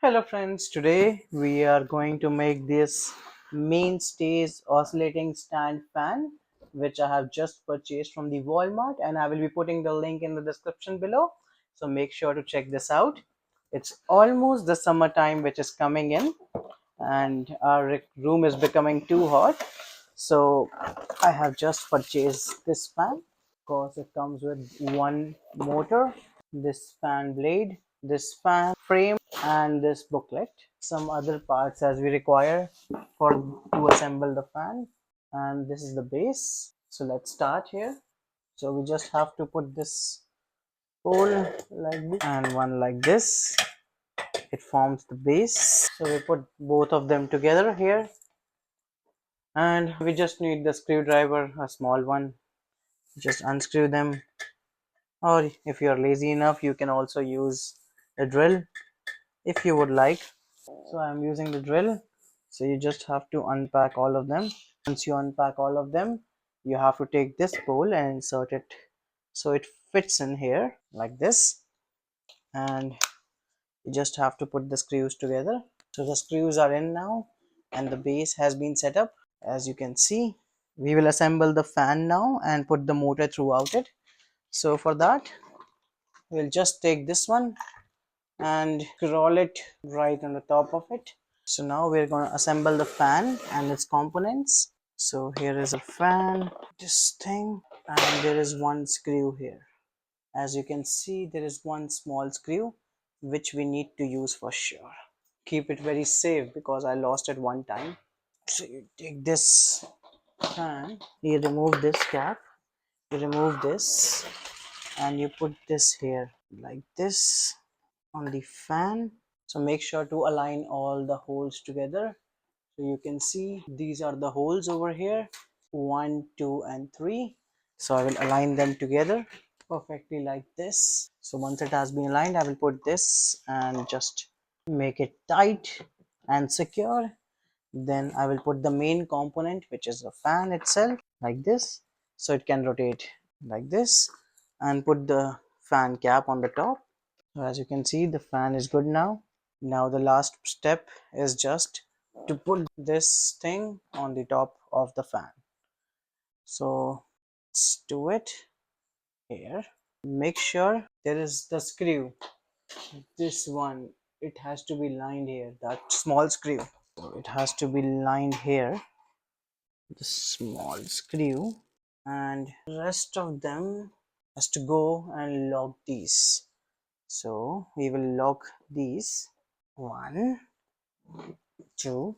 Hello friends, today we are going to make this Mainstays oscillating stand fan which I have just purchased from the Walmart, and I will be putting the link in the description below, so make sure to check this out. It's almost the summertime which is coming in, and our room is becoming too hot, so I have just purchased this fan because it comes with one motor, this fan blade, this fan frame, and this booklet, some other parts as we require for to assemble the fan. And this is the base, so let's start here. So we just have to put this pole like this and one like this. It forms the base, so we put both of them together here, and we just need the screwdriver, a small one. Just unscrew them, or if you are lazy enough you can also use a drill if you would like. So I'm using the drill. So you just have to unpack all of them. Once you unpack all of them, you have to take this pole and insert it so it fits in here like this, and you just have to put the screws together. So the screws are in now and the base has been set up. As you can see, we will assemble the fan now and put the motor throughout it. So for that, we'll just take this one and roll it right on the top of it. So now we're going to assemble the fan and its components. So here is a fan, this thing, and there is one screw here. As you can see, there is one small screw which we need to use for sure. Keep it very safe because I lost it one time. So you take this fan, you remove this cap, you remove this, and you put this here like this on the fan. So make sure to align all the holes together. So you can see these are the holes over here, 1, 2, and 3. So I will align them together perfectly like this. So once it has been aligned, I will put this and just make it tight and secure. Then I will put the main component, which is the fan itself, like this, so it can rotate like this, and put the fan cap on the top. So as you can see, the fan is good now. Now the last step is just to put this thing on the top of the fan. So let's do it here. Make sure there is the screw, this one, it has to be lined here, that small screw. So it has to be lined here, the small screw, and the rest of them has to go and lock these. So we will lock these, 1, 2,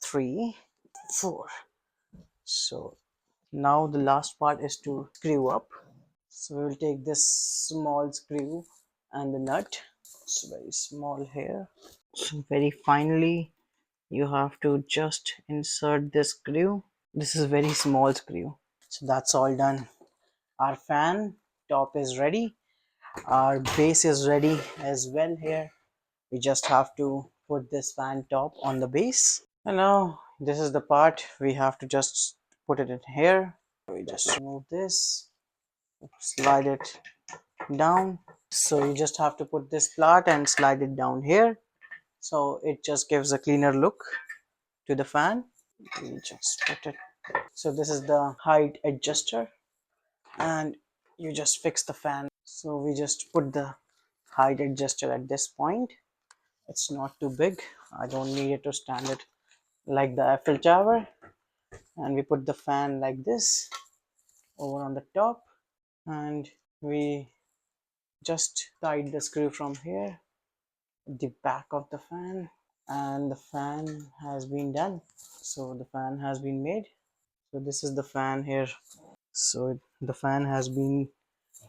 3, 4. So now the last part is to screw up. So we will take this small screw and the nut. It's very small here. So very finally you have to just insert this screw. This is very small screw. So that's all done. Our fan top is ready. Our base is ready as well here. We just have to put this fan top on the base, and now this is the part we have to just put it in here. We just remove this, slide it down. So you just have to put this part and slide it down here, so it just gives a cleaner look to the fan. We just put it. So this is the height adjuster, and you just fix the fan. So we just put the height adjuster at this point. It's not too big, I don't need it to stand it like the Eiffel Tower. And we put the fan like this over on the top, and we just tied the screw from here, the back of the fan, and the fan has been done. So the fan has been made. So this is the fan here. So the fan has been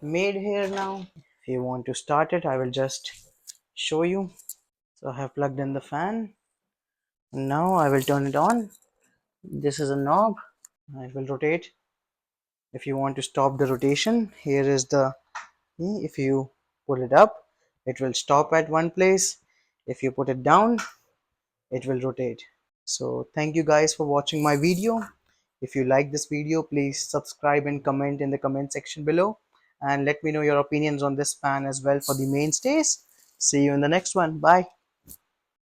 made here now. If you want to start it, I will just show you. So I have plugged in the fan, and now I will turn it on. This is a knob, it will rotate. If you want to stop the rotation, here is the key. If you put it up, it will stop at one place. If you put it down, it will rotate. So thank you guys for watching my video. If you like this video, please subscribe and comment in the comment section below, and let me know your opinions on this fan as well for the Mainstays. See you in the next one. Bye.